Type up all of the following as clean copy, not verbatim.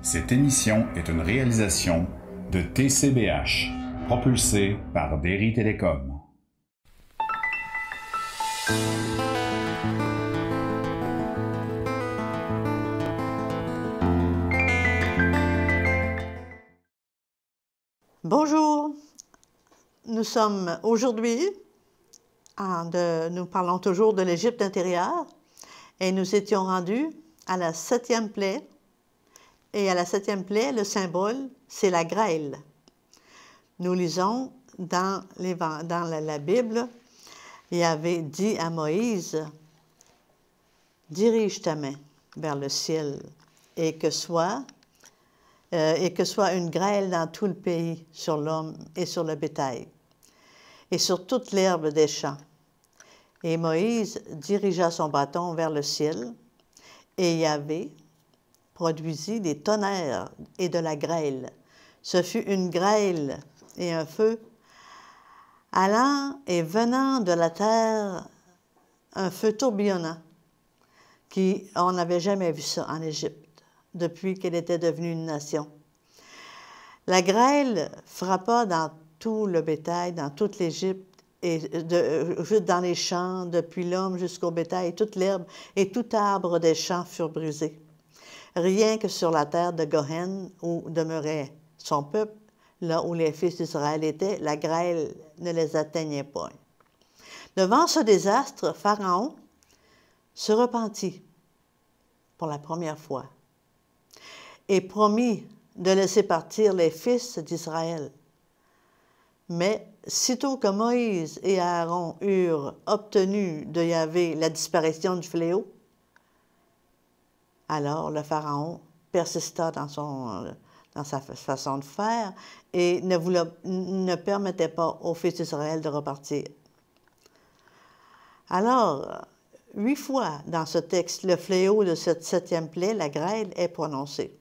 Cette émission est une réalisation de TCBH, propulsée par Derry Télécom. Bonjour, nous sommes aujourd'hui, nous parlons toujours de l'Égypte intérieure et nous étions rendus à la 7e plaie. Et à la 7e plaie, le symbole, c'est la grêle. Nous lisons dans la Bible, il avait dit à Moïse, « Dirige ta main vers le ciel et que soit une grêle dans tout le pays, sur l'homme et sur le bétail, et sur toute l'herbe des champs. » Et Moïse dirigea son bâton vers le ciel, et Yahvé produisit des tonnerres et de la grêle. Ce fut une grêle et un feu, allant et venant de la terre, un feu tourbillonnant, on n'avait jamais vu ça en Égypte, depuis qu'elle était devenue une nation. La grêle frappa dans tout le bétail, dans toute l'Égypte, et dans les champs, depuis l'homme jusqu'au bétail, toute l'herbe et tout arbre des champs furent brisés. Rien que sur la terre de Gohen, où demeurait son peuple, là où les fils d'Israël étaient, la grêle ne les atteignait pas. Devant ce désastre, Pharaon se repentit pour la première fois et promit de laisser partir les fils d'Israël. Mais sitôt que Moïse et Aaron eurent obtenu de Yahvé la disparition du fléau, alors le Pharaon persista dans sa façon de faire et ne permettait pas aux fils d'Israël de repartir. Alors, 8 fois dans ce texte, le fléau de cette 7e plaie, la grêle, est prononcé.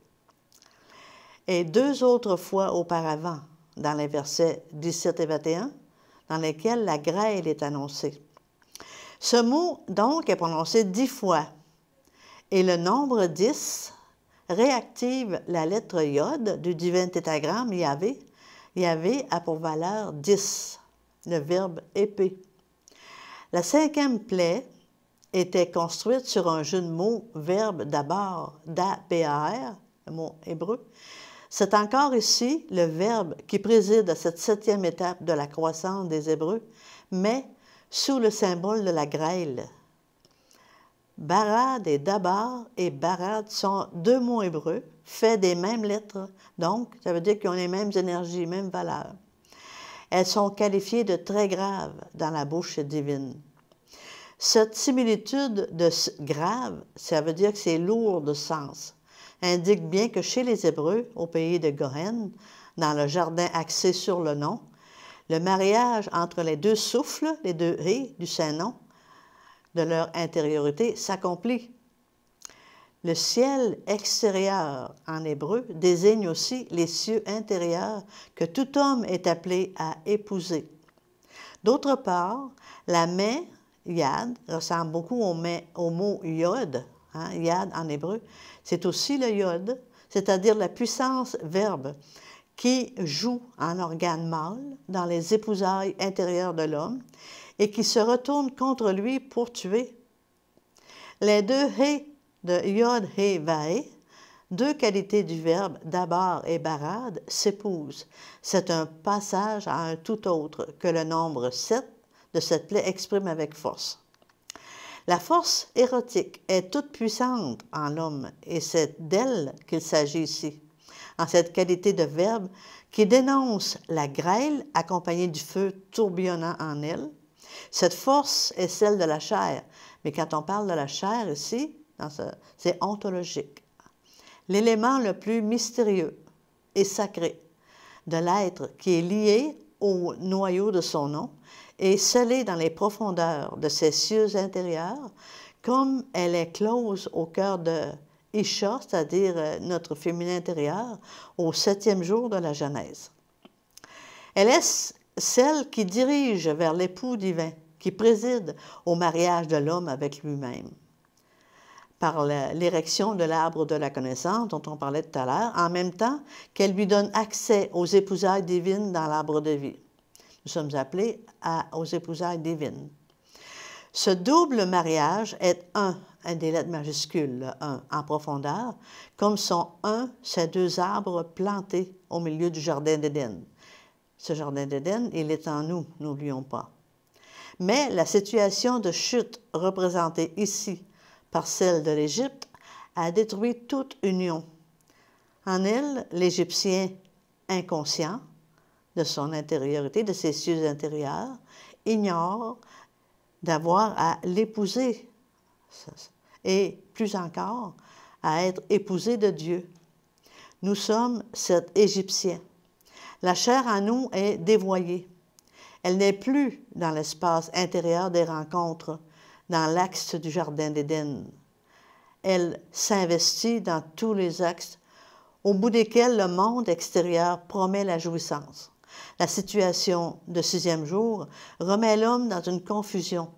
Et 2 autres fois auparavant, dans les versets 17 et 21, dans lesquels la grêle est annoncée. Ce mot, donc, est prononcé 10 fois. Et le nombre 10 réactive la lettre Yod du divin tétragramme Yahvé. Yahvé a pour valeur 10, le verbe épée. La 5e plaie était construite sur un jeu de mots, verbe d'abord, da-b-a-r, le mot hébreu. C'est encore ici le verbe qui préside à cette 7e étape de la croissance des Hébreux, mais sous le symbole de la grêle. Barad et Dabar et Barad sont 2 mots hébreux, faits des mêmes lettres, donc ça veut dire qu'ils ont les mêmes énergies, mêmes valeurs. Elles sont qualifiées de très graves dans la bouche divine. Cette similitude de grave, ça veut dire que c'est lourd de sens, indique bien que chez les Hébreux, au pays de Gohen, dans le jardin axé sur le nom, le mariage entre les 2 souffles, les 2 ré du Saint-Nom, de leur intériorité s'accomplit. Le ciel extérieur, en hébreu, désigne aussi les cieux intérieurs que tout homme est appelé à épouser. D'autre part, la main, yad, ressemble beaucoup au mot yod, yad en hébreu. C'est aussi le yod, c'est-à-dire la puissance verbe qui joue en organe mâle dans les épousailles intérieures de l'homme et qui se retourne contre lui pour tuer. Les 2 hé de yod, hé, vaé, 2 qualités du verbe dabar et barad s'épousent. C'est un passage à un tout autre que le nombre 7 de cette plaie exprime avec force. La force érotique est toute puissante en l'homme et c'est d'elle qu'il s'agit ici, en cette qualité de verbe qui dénonce la grêle accompagnée du feu tourbillonnant en elle. Cette force est celle de la chair, mais quand on parle de la chair ici, c'est ontologique. L'élément le plus mystérieux et sacré de l'être qui est lié au noyau de son nom et scellé dans les profondeurs de ses cieux intérieurs, comme elle est close au cœur de Isha, c'est-à-dire notre féminin intérieur, au 7e jour de la Genèse. Elle est celle qui dirige vers l'époux divin, qui préside au mariage de l'homme avec lui-même. par l'érection de l'arbre de la connaissance dont on parlait tout à l'heure, en même temps qu'elle lui donne accès aux épousailles divines dans l'arbre de vie. Nous sommes appelés aux épousailles divines. Ce double mariage est un des lettres majuscules, le 1, en profondeur, comme sont ces deux arbres plantés au milieu du jardin d'Éden. Ce jardin d'Éden, il est en nous, n'oublions pas. Mais la situation de chute représentée ici par celle de l'Égypte a détruit toute union. En elle, l'Égyptien inconscient de son intériorité, de ses cieux intérieurs, ignore d'avoir à l'épouser et plus encore à être épousé de Dieu. Nous sommes cet Égyptien. La chair en nous est dévoyée. Elle n'est plus dans l'espace intérieur des rencontres, dans l'axe du jardin d'Éden. Elle s'investit dans tous les axes au bout desquels le monde extérieur promet la jouissance. La situation de 6e jour remet l'homme dans une confusion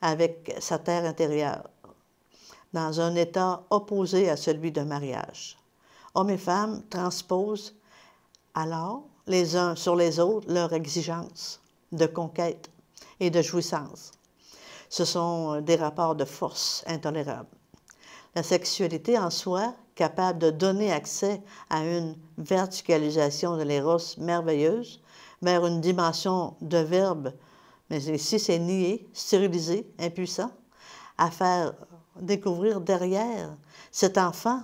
avec sa terre intérieure, dans un état opposé à celui d'un mariage. Hommes et femmes transposent alors les uns sur les autres leurs exigences de conquête et de jouissance. Ce sont des rapports de force intolérables. La sexualité en soi, capable de donner accès à une verticalisation de l'éros merveilleuse vers une dimension de verbe, mais ici c'est nié, stérilisé, impuissant, à faire découvrir derrière cet enfant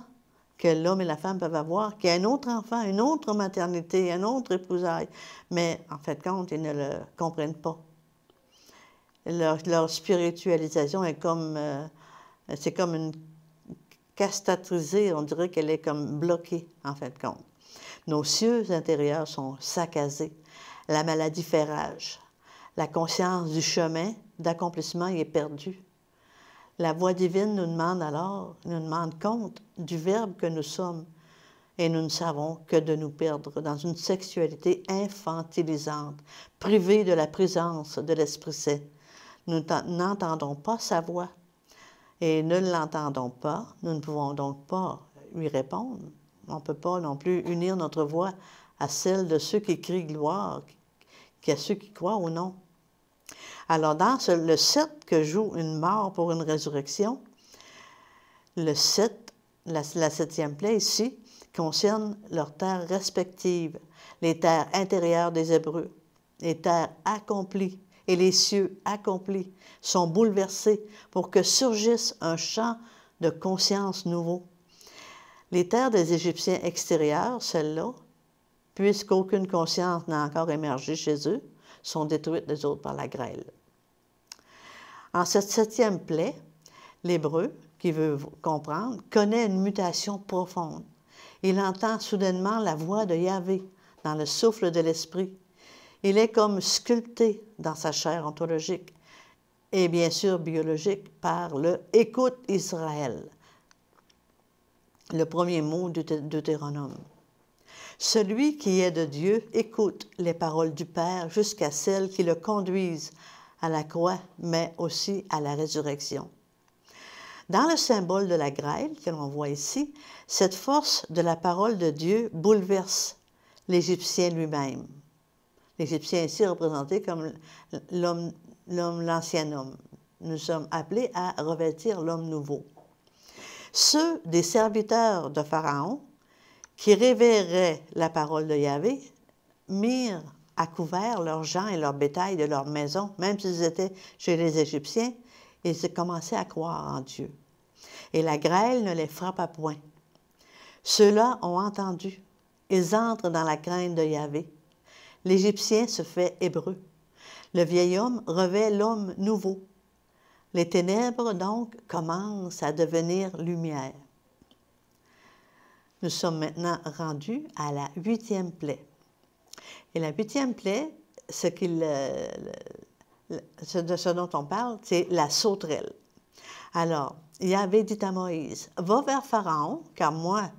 que l'homme et la femme peuvent avoir, qui a un autre enfant, une autre maternité, un autre épousaille. Mais en fait, compte, ils ne le comprennent pas. Leur spiritualisation est c'est comme une castratisée, on dirait qu'elle est comme bloquée, en fait, compte. Nos cieux intérieurs sont saccagés. La maladie fait rage. La conscience du chemin d'accomplissement y est perdue. La voix divine nous demande compte du verbe que nous sommes, et nous ne savons que de nous perdre dans une sexualité infantilisante, privée de la présence de l'Esprit Saint. Nous n'entendons pas sa voix, et ne l'entendons pas, nous ne pouvons donc pas lui répondre. On ne peut pas non plus unir notre voix à celle de ceux qui crient gloire, qu'à ceux qui croient ou non. Alors, dans le 7 que joue une mort pour une résurrection, le 7, la 7e plaie ici, concerne leurs terres respectives, les terres intérieures des Hébreux, les terres accomplies et les cieux accomplis sont bouleversés pour que surgisse un champ de conscience nouveau. Les terres des Égyptiens extérieures, celles-là, puisqu'aucune conscience n'a encore émergé chez eux, sont détruites les autres par la grêle. En cette 7e plaie, l'Hébreu, qui veut comprendre, connaît une mutation profonde. Il entend soudainement la voix de Yahvé dans le souffle de l'Esprit. Il est comme sculpté dans sa chair ontologique et bien sûr biologique par le « Écoute Israël », le premier mot du Deutéronome. Celui qui est de Dieu écoute les paroles du Père jusqu'à celles qui le conduisent à la croix, mais aussi à la résurrection. Dans le symbole de la grêle que l'on voit ici, cette force de la parole de Dieu bouleverse l'Égyptien lui-même. L'Égyptien ici représenté comme l'ancien homme. Nous sommes appelés à revêtir l'homme nouveau. Ceux des serviteurs de Pharaon qui révéraient la parole de Yahvé mirent à couvert leurs gens et leurs bétail de leur maison, même s'ils étaient chez les Égyptiens, ils commençaient à croire en Dieu. Et la grêle ne les frappa point. Ceux-là ont entendu. Ils entrent dans la crainte de Yahvé. L'Égyptien se fait hébreu. Le vieil homme revêt l'homme nouveau. Les ténèbres, donc, commencent à devenir lumière. Nous sommes maintenant rendus à la 8e plaie. Et la 8e plaie, ce dont on parle, c'est la sauterelle. Alors, Yahvé dit à Moïse, « Va vers Pharaon, car moi,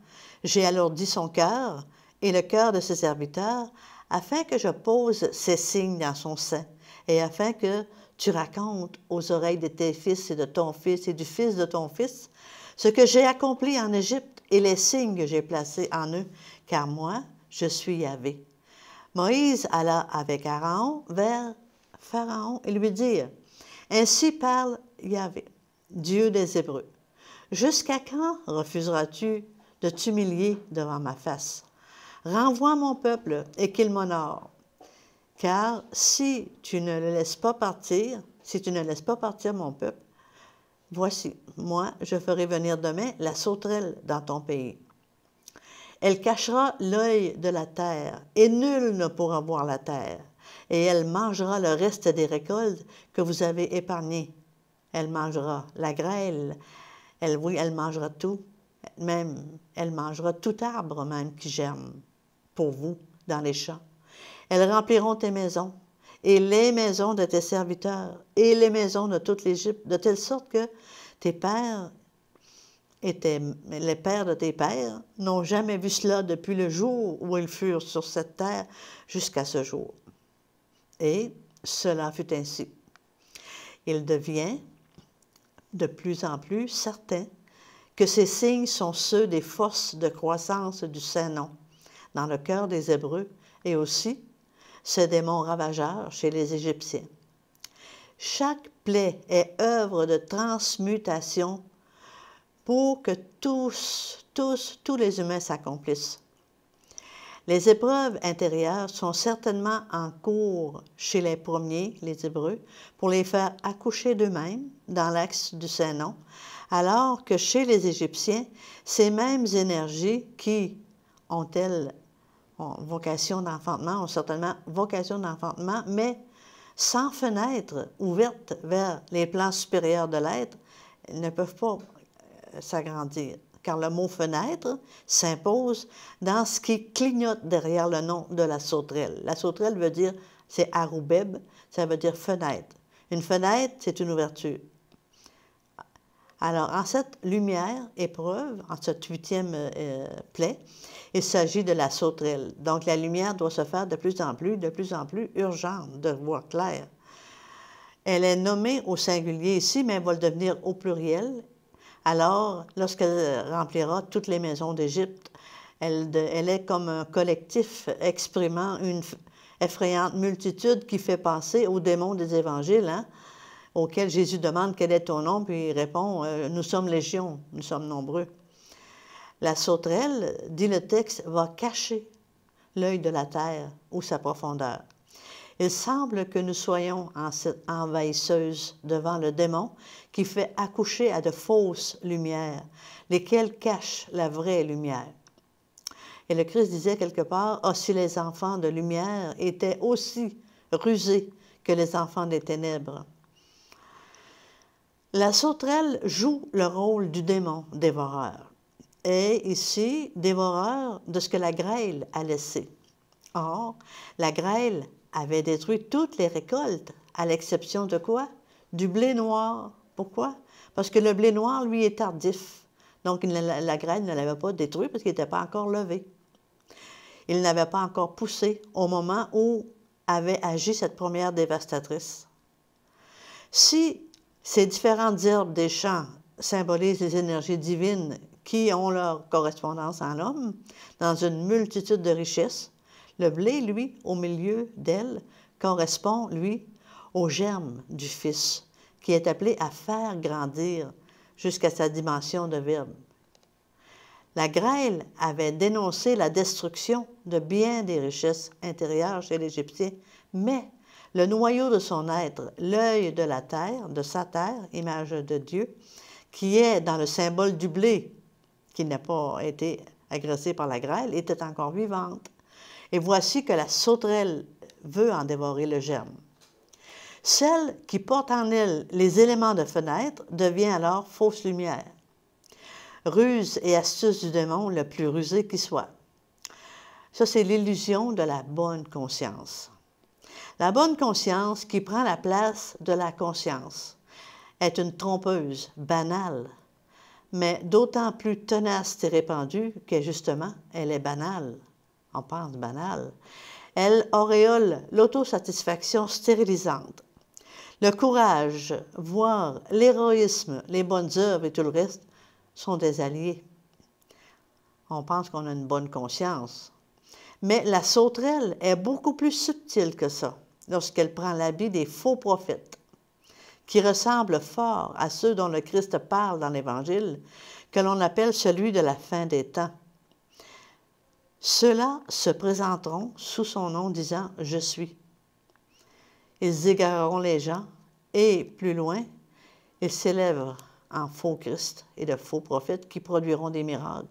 j'ai alourdi son cœur et le cœur de ses serviteurs, afin que je pose ces signes dans son sein, et afin que tu racontes aux oreilles de tes fils et de ton fils et du fils de ton fils ce que j'ai accompli en Égypte et les signes que j'ai placés en eux, car moi, je suis Yahvé. Moïse alla avec Aaron vers Pharaon et lui dit, « Ainsi parle Yahvé, Dieu des Hébreux. Jusqu'à quand refuseras-tu de t'humilier devant ma face? Renvoie mon peuple et qu'il m'honore. Car si tu ne le laisses pas partir, si tu ne laisses pas partir mon peuple, voici, moi, je ferai venir demain la sauterelle dans ton pays. Elle cachera l'œil de la terre, et nul ne pourra voir la terre, et elle mangera le reste des récoltes que vous avez épargnées. Elle mangera la grêle, elle mangera tout, même, elle mangera tout arbre même qui germe pour vous dans les champs. Elles rempliront tes maisons, et les maisons de tes serviteurs, et les maisons de toute l'Égypte, de telle sorte que tes pères les pères de tes pères n'ont jamais vu cela depuis le jour où ils furent sur cette terre jusqu'à ce jour. Et cela fut ainsi. Il devient de plus en plus certain que ces signes sont ceux des forces de croissance du Saint-Nom dans le cœur des Hébreux et aussi ces démons ravageurs chez les Égyptiens. Chaque plaie est œuvre de transmutation pour que tous les humains s'accomplissent. Les épreuves intérieures sont certainement en cours chez les premiers, les Hébreux, pour les faire accoucher d'eux-mêmes dans l'axe du Saint-Nom, alors que chez les Égyptiens, ces mêmes énergies qui ont-elles vocation d'enfantement, ont certainement vocation d'enfantement, mais sans fenêtre ouverte vers les plans supérieurs de l'être, elles ne peuvent pas s'agrandir, car le mot fenêtre s'impose dans ce qui clignote derrière le nom de la sauterelle. La sauterelle veut dire, c'est Aroubeb, ça veut dire fenêtre. Une fenêtre, c'est une ouverture. Alors, en cette lumière épreuve, en cette 8e plaie, il s'agit de la sauterelle. Donc, la lumière doit se faire de plus en plus urgente, de voir clair. Elle est nommée au singulier ici, mais elle va le devenir au pluriel. Alors, lorsqu'elle remplira toutes les maisons d'Égypte, elle est comme un collectif exprimant une effrayante multitude qui fait penser aux démons des évangiles, hein, auxquels Jésus demande quel est ton nom, puis il répond « Nous sommes légions, nous sommes nombreux ». La sauterelle, dit le texte, va cacher l'œil de la terre ou sa profondeur. Il semble que nous soyons envahisseuses devant le démon qui fait accoucher à de fausses lumières, lesquelles cachent la vraie lumière. Et le Christ disait quelque part, « Ah, si les enfants de lumière étaient aussi rusés que les enfants des ténèbres. » La sauterelle joue le rôle du démon dévoreur. Et ici, dévoreur de ce que la grêle a laissé. Or, la grêle avait détruit toutes les récoltes, à l'exception de quoi? Du blé noir. Pourquoi? Parce que le blé noir, lui, est tardif. Donc, la grêle ne l'avait pas détruit parce qu'il n'était pas encore levé. Il n'avait pas encore poussé au moment où avait agi cette première dévastatrice. Si ces différentes herbes des champs symbolisent les énergies divines qui ont leur correspondance en l'homme, dans une multitude de richesses, le blé, lui, au milieu d'elle, correspond, lui, au germe du Fils, qui est appelé à faire grandir jusqu'à sa dimension de Verbe. La grêle avait dénoncé la destruction de bien des richesses intérieures chez l'Égyptien, mais le noyau de son être, l'œil de la terre, de sa terre, image de Dieu, qui est dans le symbole du blé, qui n'a pas été agressé par la grêle, était encore vivante. Et voici que la sauterelle veut en dévorer le germe. Celle qui porte en elle les éléments de fenêtre devient alors fausse lumière. Ruse et astuce du démon le plus rusé qui soit. Ça, c'est l'illusion de la bonne conscience. La bonne conscience qui prend la place de la conscience est une trompeuse banale, mais d'autant plus tenace et répandue que justement, elle est banale. On pense banale. Elle auréole l'autosatisfaction stérilisante. Le courage, voire l'héroïsme, les bonnes œuvres et tout le reste sont des alliés. On pense qu'on a une bonne conscience. Mais la sauterelle est beaucoup plus subtile que ça lorsqu'elle prend l'habit des faux prophètes, qui ressemblent fort à ceux dont le Christ parle dans l'Évangile, que l'on appelle celui de la fin des temps. Ceux-là se présenteront sous son nom disant « Je suis ». Ils égareront les gens et, plus loin, ils s'élèvent en faux Christ et de faux prophètes qui produiront des miracles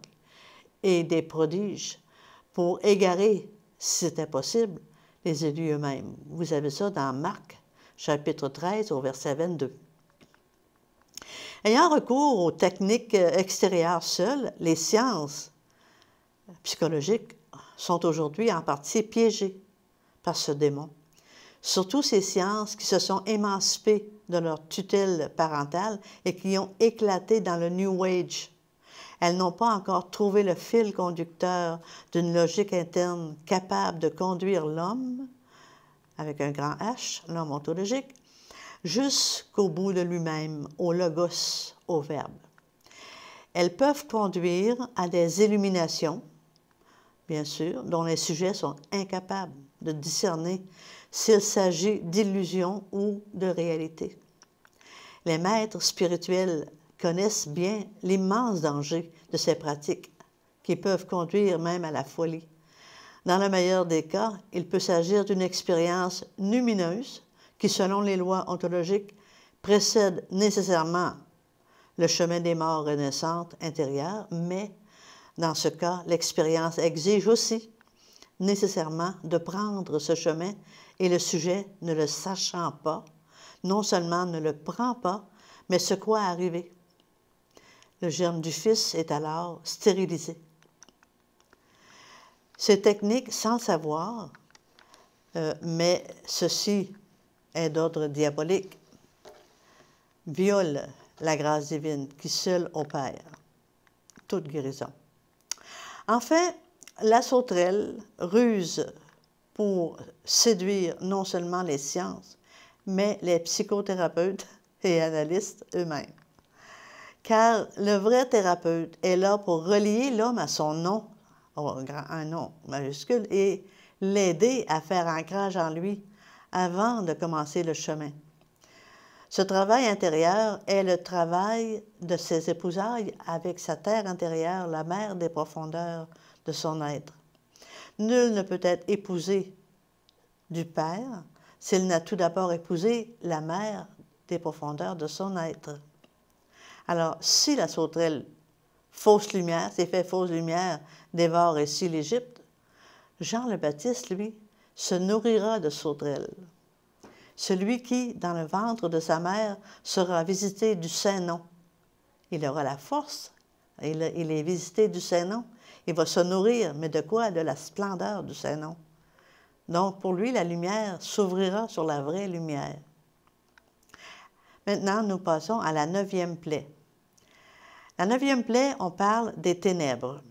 et des prodiges pour égarer, si c'était possible, les élus eux-mêmes. Vous avez ça dans Marc, chapitre 13, au verset 22. Ayant recours aux techniques extérieures seules, les sciences psychologiques sont aujourd'hui en partie piégées par ce démon. Surtout ces sciences qui se sont émancipées de leur tutelle parentale et qui ont éclaté dans le New Age. Elles n'ont pas encore trouvé le fil conducteur d'une logique interne capable de conduire l'homme, avec un grand H, l'homme ontologique, jusqu'au bout de lui-même, au logos, au verbe. Elles peuvent conduire à des illuminations, bien sûr, dont les sujets sont incapables de discerner s'il s'agit d'illusion ou de réalité. Les maîtres spirituels connaissent bien l'immense danger de ces pratiques qui peuvent conduire même à la folie. Dans le meilleur des cas, il peut s'agir d'une expérience lumineuse qui, selon les lois ontologiques, précède nécessairement le chemin des morts renaissantes intérieures, mais dans ce cas, l'expérience exige aussi nécessairement de prendre ce chemin et le sujet, ne le sachant pas, non seulement ne le prend pas, mais se croit arriver. Le germe du Fils est alors stérilisé. Ces techniques, sans savoir, mais ceci est d'ordre diabolique, violent la grâce divine qui seule opère toute guérison. Enfin, la sauterelle ruse pour séduire non seulement les sciences, mais les psychothérapeutes et analystes eux-mêmes. Car le vrai thérapeute est là pour relier l'homme à son nom, un nom majuscule, et l'aider à faire ancrage en lui avant de commencer le chemin. Ce travail intérieur est le travail de ses épousailles avec sa terre intérieure, la mère des profondeurs de son être. Nul ne peut être épousé du Père s'il n'a tout d'abord épousé la mère des profondeurs de son être. Alors, si la sauterelle, fausse lumière, s'est fait fausse lumière, dévore ici l'Égypte, Jean le Baptiste, lui, se nourrira de sauterelles. Celui qui, dans le ventre de sa mère, sera visité du Saint-Nom. Il aura la force, il est visité du Saint-Nom. Il va se nourrir, mais de quoi? De la splendeur du Saint-Nom. Donc, pour lui, la lumière s'ouvrira sur la vraie lumière. Maintenant, nous passons à la 9e plaie. La 9e plaie, on parle des ténèbres.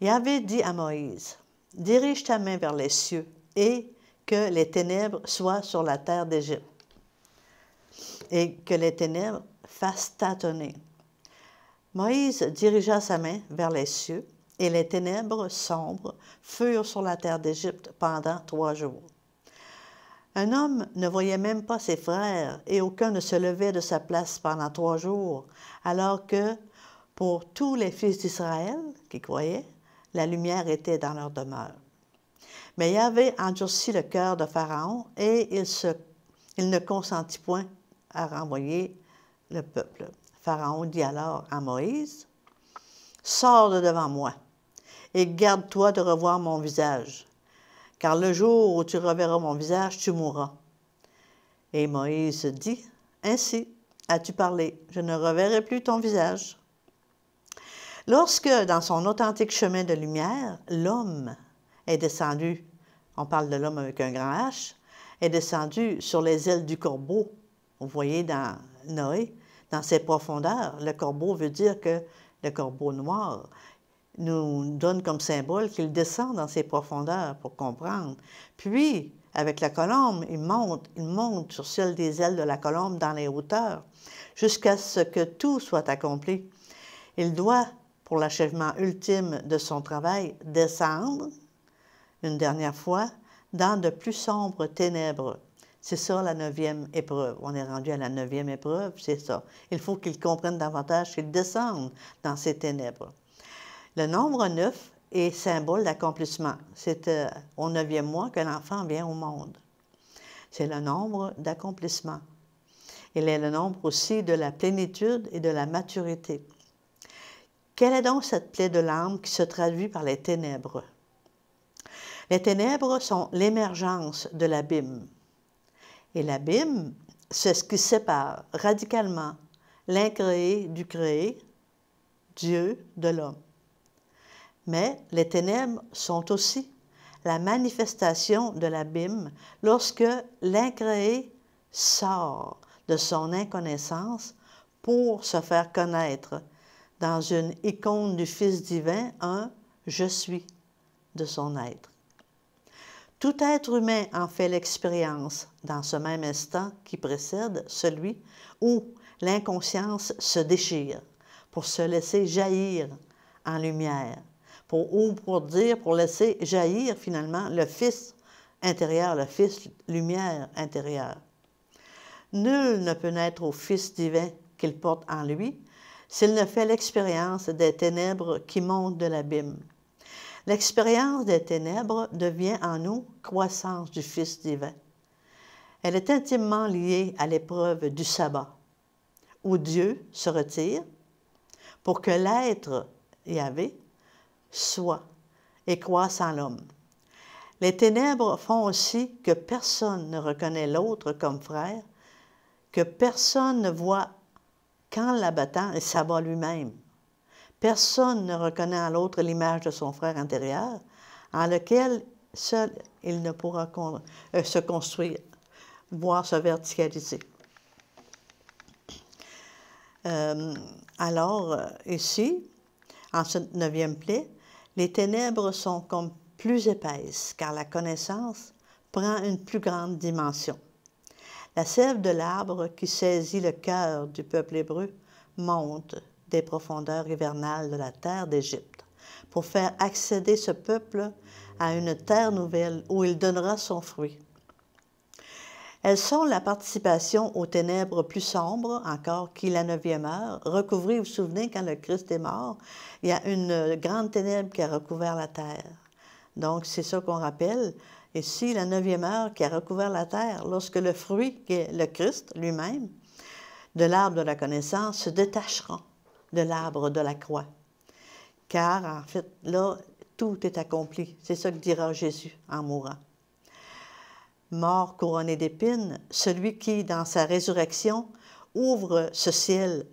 Yahvé dit à Moïse, « Dirige ta main vers les cieux et que les ténèbres soient sur la terre d'Égypte et que les ténèbres fassent tâtonner. » Moïse dirigea sa main vers les cieux et les ténèbres sombres furent sur la terre d'Égypte pendant 3 jours. Un homme ne voyait même pas ses frères et aucun ne se levait de sa place pendant 3 jours, alors que pour tous les fils d'Israël qui croyaient, la lumière était dans leur demeure. Mais Yahvé endurcit le cœur de Pharaon et il ne consentit point à renvoyer le peuple. Pharaon dit alors à Moïse, « Sors de devant moi et garde-toi de revoir mon visage, car le jour où tu reverras mon visage, tu mourras. » Et Moïse dit, « Ainsi as-tu parlé, je ne reverrai plus ton visage. » Lorsque, dans son authentique chemin de lumière, l'homme est descendu, on parle de l'homme avec un grand H, est descendu sur les ailes du corbeau. Vous voyez dans Noé, dans ses profondeurs, le corbeau veut dire que le corbeau noir nous donne comme symbole qu'il descend dans ses profondeurs pour comprendre. Puis, avec la colombe, il monte sur celle des ailes de la colombe dans les hauteurs, jusqu'à ce que tout soit accompli. Il doit, pour l'achèvement ultime de son travail, descendre, une dernière fois, dans de plus sombres ténèbres. C'est ça la 9e épreuve. On est rendu à la 9e épreuve, c'est ça. Il faut qu'ils comprennent davantage qu'ils descendent dans ces ténèbres. Le nombre 9 est symbole d'accomplissement. C'est au 9e mois que l'enfant vient au monde. C'est le nombre d'accomplissement. Il est le nombre aussi de la plénitude et de la maturité. Quelle est donc cette plaie de l'âme qui se traduit par les ténèbres? Les ténèbres sont l'émergence de l'abîme. Et l'abîme, c'est ce qui sépare radicalement l'incréé du créé, Dieu de l'homme. Mais les ténèbres sont aussi la manifestation de l'abîme lorsque l'incréé sort de son inconnaissance pour se faire connaître dans une icône du Fils divin, un « je suis » de son être. Tout être humain en fait l'expérience dans ce même instant qui précède celui où l'inconscience se déchire pour se laisser jaillir en lumière, pour laisser jaillir finalement le Fils intérieur, le Fils lumière intérieure. Nul ne peut naître au Fils divin qu'il porte en lui s'il ne fait l'expérience des ténèbres qui montent de l'abîme. L'expérience des ténèbres devient en nous croissance du Fils divin. Elle est intimement liée à l'épreuve du sabbat, où Dieu se retire pour que l'être Yahvé soit et croisse en l'homme. Les ténèbres font aussi que personne ne reconnaît l'autre comme frère, que personne ne voit qu'en l'abattant et s'abat lui-même. Personne ne reconnaît en l'autre l'image de son frère intérieur, en lequel seul il ne pourra se construire, voire se verticaliser. Ici, en cette 9e plaie, les ténèbres sont comme plus épaisses, car la connaissance prend une plus grande dimension. La sève de l'arbre qui saisit le cœur du peuple hébreu monte des profondeurs hivernales de la terre d'Égypte pour faire accéder ce peuple à une terre nouvelle où il donnera son fruit. Elles sont la participation aux ténèbres plus sombres encore qui, la 9e heure, recouvrée, vous vous souvenez, quand le Christ est mort, il y a une grande ténèbre qui a recouvert la terre. Donc, c'est ça qu'on rappelle. Ici, la 9e heure qui a recouvert la terre, lorsque le fruit, qui est le Christ lui-même, de l'arbre de la connaissance, se détachera de l'arbre de la croix. Car, en fait, là, tout est accompli. C'est ça que dira Jésus en mourant. Mort couronné d'épines, celui qui, dans sa résurrection, ouvre ce ciel,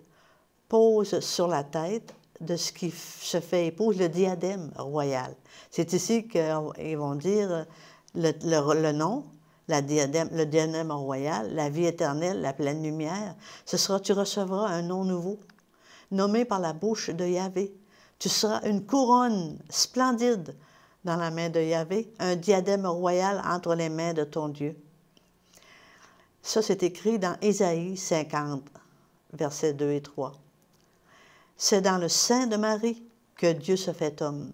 pose sur la tête de ce qui se fait épouse le diadème royal. C'est ici qu'ils vont dire le nom, le diadème royal, la vie éternelle, la pleine lumière. Tu recevras un nom nouveau, nommé par la bouche de Yahvé. Tu seras une couronne splendide dans la main de Yahvé, un diadème royal entre les mains de ton Dieu. Ça, c'est écrit dans Ésaïe 50, versets 2 et 3. C'est dans le sein de Marie que Dieu se fait homme,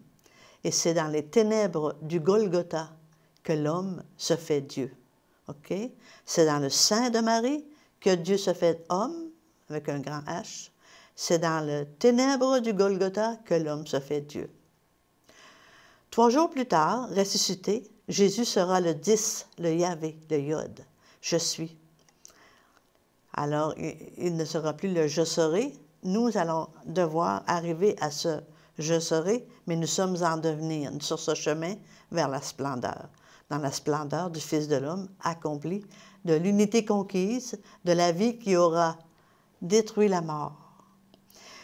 et c'est dans les ténèbres du Golgotha que l'homme se fait Dieu. OK? C'est dans le sein de Marie que Dieu se fait homme, avec un grand H. C'est dans les ténèbres du Golgotha que l'homme se fait Dieu. 3 jours plus tard, ressuscité, Jésus sera le 10, le Yahvé, le Yod, je suis. Alors, il ne sera plus le je serai. Nous allons devoir arriver à ce je serai, mais nous sommes en devenir sur ce chemin vers la splendeur, dans la splendeur du Fils de l'homme accompli, de l'unité conquise, de la vie qui aura détruit la mort.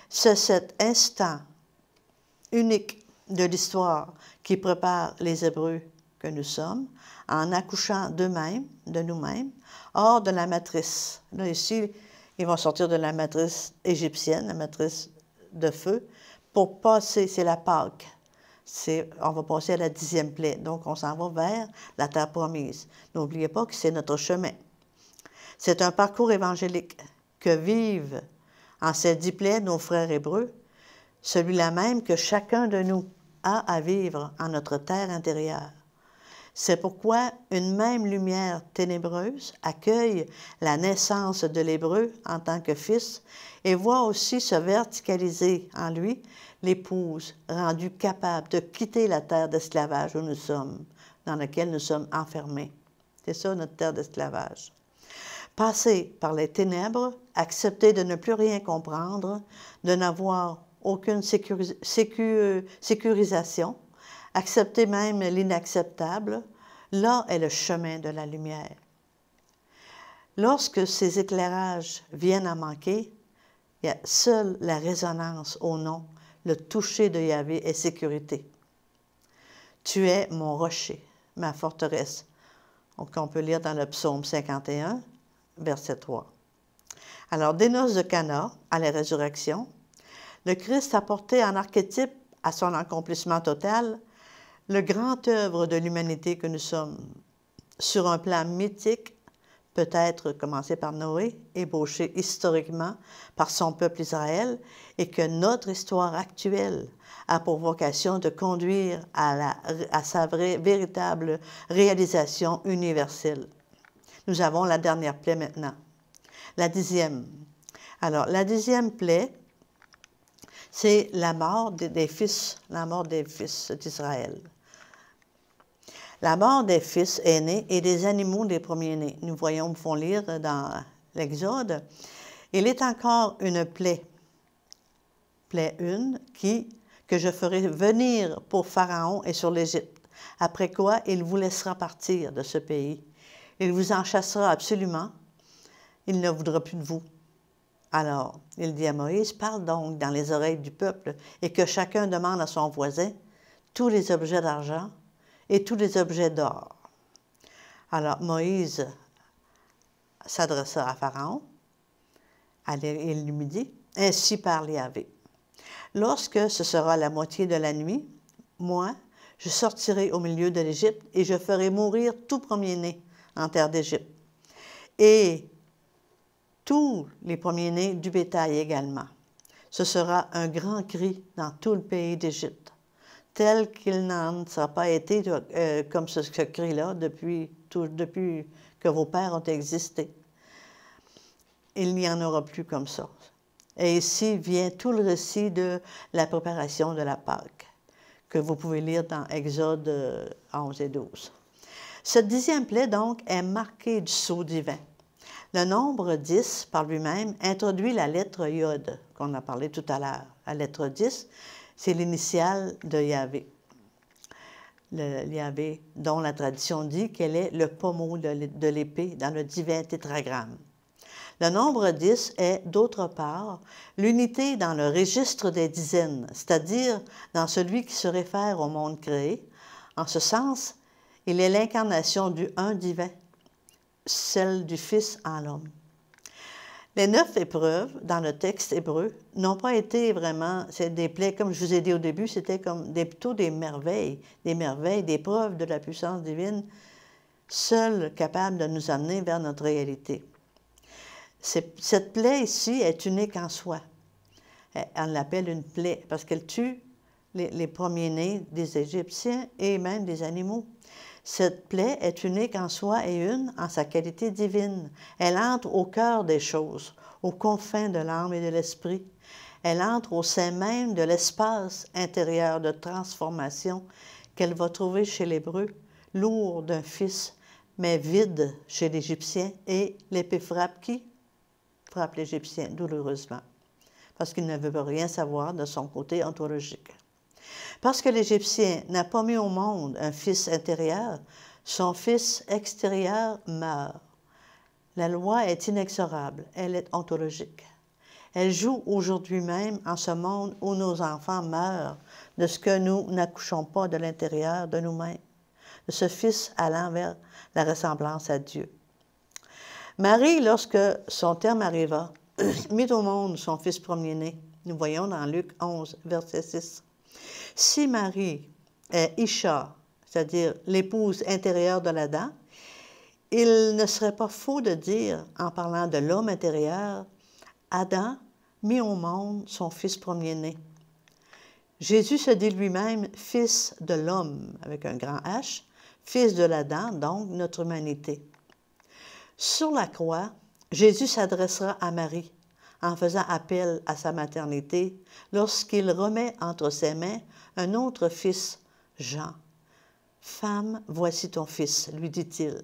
C'est cet instant unique de l'histoire qui prépare les Hébreux que nous sommes, en accouchant d'eux-mêmes, de nous-mêmes, hors de la matrice. Là, ici, ils vont sortir de la matrice égyptienne, la matrice de feu, pour passer, c'est la Pâque. On va passer à la 10e plaie. Donc, on s'en va vers la terre promise. N'oubliez pas que c'est notre chemin. C'est un parcours évangélique que vivent en ces 10 plaies nos frères hébreux, celui-là même que chacun de nous a à vivre en notre terre intérieure. C'est pourquoi une même lumière ténébreuse accueille la naissance de l'Hébreu en tant que fils et voit aussi se verticaliser en lui l'épouse rendue capable de quitter la terre d'esclavage où nous sommes, dans laquelle nous sommes enfermés. C'est ça notre terre d'esclavage. Passer par les ténèbres, accepter de ne plus rien comprendre, de n'avoir aucune sécurisation, accepter même l'inacceptable, là est le chemin de la lumière. Lorsque ces éclairages viennent à manquer, il y a seule la résonance au nom, le toucher de Yahvé est sécurité. Tu es mon rocher, ma forteresse. Donc, on peut lire dans le psaume 51, verset 3. Alors, des noces de Cana à la résurrection, le Christ a porté en archétype à son accomplissement total le grand œuvre de l'humanité que nous sommes, sur un plan mythique, peut-être commencé par Noé, ébauché historiquement par son peuple Israël, et que notre histoire actuelle a pour vocation de conduire à sa véritable réalisation universelle. Nous avons la dernière plaie maintenant, la 10e. Alors, la 10e plaie, c'est la mort des fils d'Israël. La mort des fils aînés et des animaux des premiers-nés. Nous voyons, font lire dans l'Exode. Il est encore une plaie 1, que je ferai venir pour Pharaon et sur l'Égypte, après quoi il vous laissera partir de ce pays. Il vous en chassera absolument. Il ne voudra plus de vous. Alors, il dit à Moïse, parle donc dans les oreilles du peuple et que chacun demande à son voisin tous les objets d'argent et tous les objets d'or. Alors, Moïse s'adressa à Pharaon, il lui dit, ainsi parle Yahvé. Lorsque ce sera la moitié de la nuit, moi, je sortirai au milieu de l'Égypte et je ferai mourir tout premier-né en terre d'Égypte. Et tous les premiers-nés du bétail également. Ce sera un grand cri dans tout le pays d'Égypte, tel qu'il n'en sera pas été comme ce cri-là depuis que vos pères ont existé. Il n'y en aura plus comme ça. Et ici vient tout le récit de la préparation de la Pâque, que vous pouvez lire dans Exode 11 et 12. Cette 10e plaie, donc, est marquée du sceau divin. Le nombre 10, par lui-même, introduit la lettre Yod, qu'on a parlé tout à l'heure. La lettre 10, c'est l'initiale de Yahvé. Le Yahvé, dont la tradition dit qu'elle est le pommeau de l'épée dans le divin tétragramme. Le nombre 10 est, d'autre part, l'unité dans le registre des dizaines, c'est-à-dire dans celui qui se réfère au monde créé. En ce sens, il est l'incarnation du un divin, celle du Fils en l'homme. Les 9 épreuves dans le texte hébreu n'ont pas été vraiment, c'est des plaies, comme je vous ai dit au début, c'était comme plutôt des merveilles, des preuves de la puissance divine, seules capables de nous amener vers notre réalité. Cette plaie ici est unique en soi. On l'appelle une plaie parce qu'elle tue les premiers-nés des Égyptiens et même des animaux. Cette plaie est unique en soi et une en sa qualité divine. Elle entre au cœur des choses, aux confins de l'âme et de l'esprit. Elle entre au sein même de l'espace intérieur de transformation qu'elle va trouver chez l'Hébreu, lourd d'un fils, mais vide chez l'Égyptien, et l'épée frappe qui? Frappe l'Égyptien douloureusement, parce qu'il ne veut rien savoir de son côté ontologique. Parce que l'Égyptien n'a pas mis au monde un fils intérieur, son fils extérieur meurt. La loi est inexorable, elle est ontologique. Elle joue aujourd'hui même en ce monde où nos enfants meurent de ce que nous n'accouchons pas de l'intérieur de nous-mêmes, de ce fils allant vers la ressemblance à Dieu. Marie, lorsque son terme arriva, mit au monde son fils premier-né. Nous voyons dans Luc 11, verset 6. Si Marie, est Isha, c'est-à-dire l'épouse intérieure de l'Adam, il ne serait pas faux de dire, en parlant de l'homme intérieur, Adam mit au monde son fils premier-né. Jésus se dit lui-même fils de l'homme, avec un grand H, fils de l'Adam, donc notre humanité. Sur la croix, Jésus s'adressera à Marie en faisant appel à sa maternité lorsqu'il remet entre ses mains un autre fils, Jean. « Femme, voici ton fils », lui dit-il.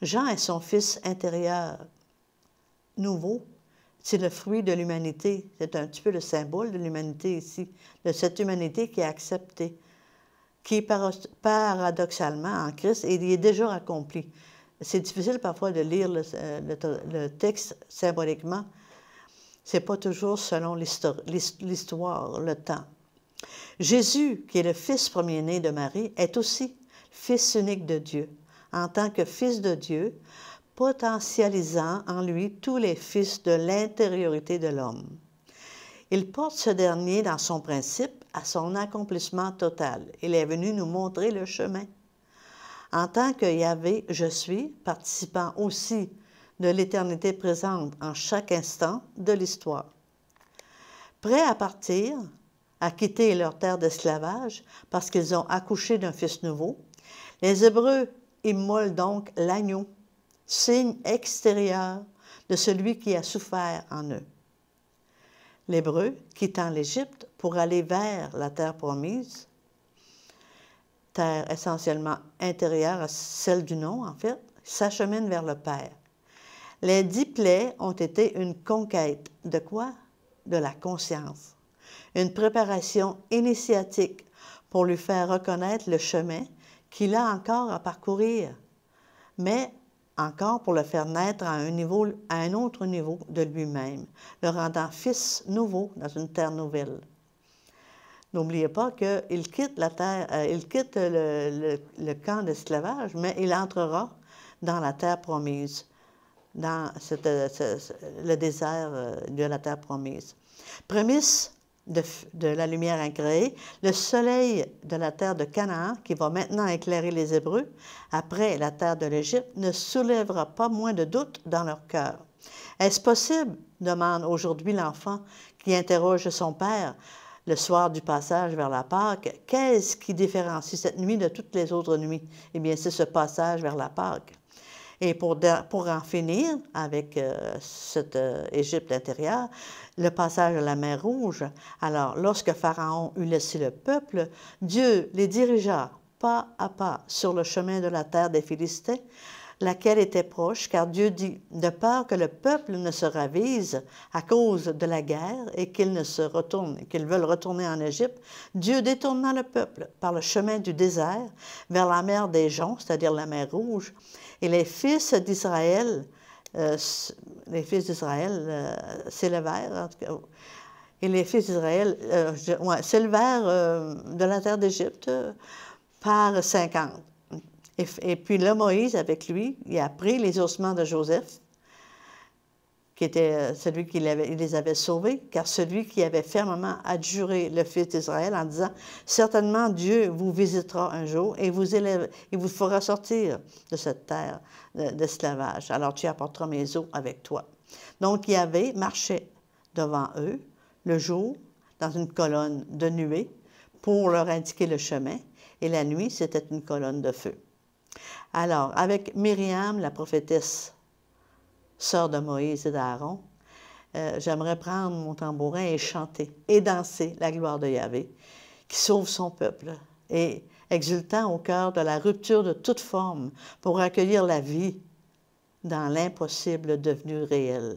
Jean est son fils intérieur, nouveau. C'est le fruit de l'humanité. C'est un petit peu le symbole de l'humanité ici, de cette humanité qui est acceptée, qui est paradoxalement en Christ et il est déjà accompli. C'est difficile parfois de lire le texte symboliquement. Ce n'est pas toujours selon l'histoire, le temps. Jésus, qui est le fils premier-né de Marie, est aussi fils unique de Dieu, en tant que fils de Dieu, potentialisant en lui tous les fils de l'intériorité de l'homme. Il porte ce dernier dans son principe à son accomplissement total. Il est venu nous montrer le chemin. En tant que Yahvé, je suis, participant aussi de l'éternité présente en chaque instant de l'histoire. Prêts à partir, à quitter leur terre d'esclavage parce qu'ils ont accouché d'un fils nouveau, les Hébreux immolent donc l'agneau, signe extérieur de celui qui a souffert en eux. L'Hébreu, quittant l'Égypte pour aller vers la terre promise, terre essentiellement intérieure à celle du nom, en fait, s'achemine vers le Père. Les 10 plaies ont été une conquête. De quoi? De la conscience. Une préparation initiatique pour lui faire reconnaître le chemin qu'il a encore à parcourir, mais encore pour le faire naître à un autre niveau de lui-même, le rendant fils nouveau dans une terre nouvelle. N'oubliez pas qu'il quitte la terre, il quitte le camp d'esclavage, mais il entrera dans la terre promise, dans le désert de la terre promise. Prémisse de la lumière incréée, le soleil de la terre de Canaan, qui va maintenant éclairer les Hébreux, après la terre de l'Égypte, ne soulèvera pas moins de doutes dans leur cœur. Est-ce possible, demande aujourd'hui l'enfant qui interroge son père le soir du passage vers la Pâque, qu'est-ce qui différencie cette nuit de toutes les autres nuits? Eh bien, c'est ce passage vers la Pâque. Et pour en finir avec cette Égypte intérieure, le passage de la mer Rouge, alors lorsque Pharaon eut laissé le peuple, Dieu les dirigea pas à pas sur le chemin de la terre des Philistins, laquelle était proche, car Dieu dit, de peur que le peuple ne se ravise à cause de la guerre et qu'ils veulent retourner en Égypte, Dieu détourna le peuple par le chemin du désert vers la mer des Joncs, c'est-à-dire la mer Rouge, et les fils d'Israël s'élevèrent, en tout cas, et les fils d'Israël s'élevèrent de la terre d'Égypte par 50. Et puis là, Moïse, avec lui, il a pris les ossements de Joseph, qui était celui qui les avait sauvés, car celui qui avait fermement adjuré le fils d'Israël en disant « Certainement Dieu vous visitera un jour et vous fera sortir de cette terre d'esclavage. Alors tu apporteras mes os avec toi. » Donc Yahvé marchait devant eux le jour dans une colonne de nuée pour leur indiquer le chemin, et la nuit, c'était une colonne de feu. Alors, avec Myriam, la prophétesse, sœur de Moïse et d'Aaron, j'aimerais prendre mon tambourin et chanter et danser la gloire de Yahvé, qui sauve son peuple, et exultant au cœur de la rupture de toute forme pour accueillir la vie dans l'impossible devenu réel.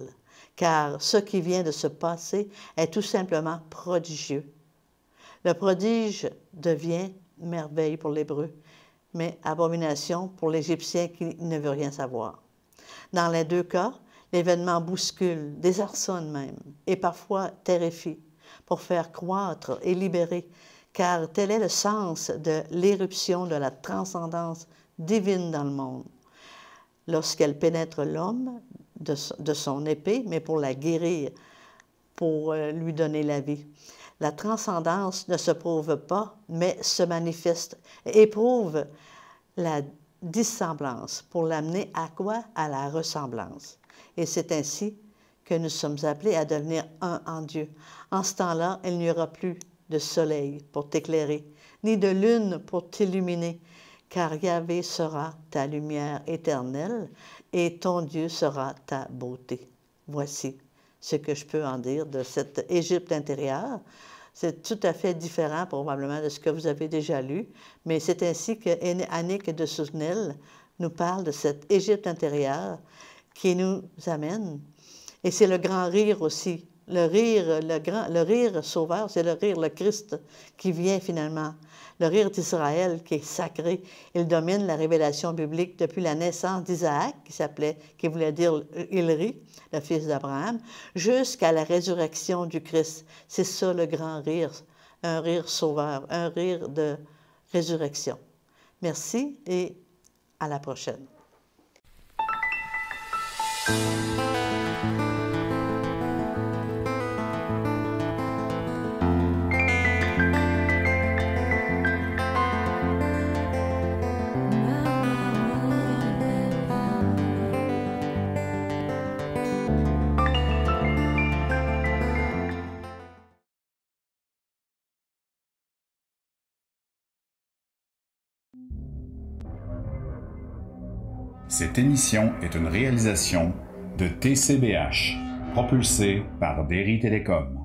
Car ce qui vient de se passer est tout simplement prodigieux. Le prodige devient merveille pour l'Hébreu, mais abomination pour l'Égyptien qui ne veut rien savoir. Dans les deux cas, l'événement bouscule, désarçonne même, et parfois terrifie, pour faire croître et libérer, car tel est le sens de l'éruption de la transcendance divine dans le monde. Lorsqu'elle pénètre l'homme de son épée, mais pour la guérir, pour lui donner la vie. La transcendance ne se prouve pas, mais se manifeste, éprouve la dissemblance pour l'amener à quoi? À la ressemblance. Et c'est ainsi que nous sommes appelés à devenir un en Dieu. En ce temps-là, il n'y aura plus de soleil pour t'éclairer, ni de lune pour t'illuminer, car Yahvé sera ta lumière éternelle et ton Dieu sera ta beauté. Voici ce que je peux en dire de cette Égypte intérieure. C'est tout à fait différent probablement de ce que vous avez déjà lu, mais c'est ainsi que Annick de Souvenel nous parle de cette Égypte intérieure qui nous amène. Et c'est le grand rire aussi. Le rire sauveur, c'est le rire, le Christ qui vient finalement. Le rire d'Israël qui est sacré. Il domine la révélation biblique depuis la naissance d'Isaac, qui voulait dire il rit, le fils d'Abraham, jusqu'à la résurrection du Christ. C'est ça le grand rire, un rire sauveur, un rire de résurrection. Merci et à la prochaine. Cette émission est une réalisation de TCBH, propulsée par Derry Télécom.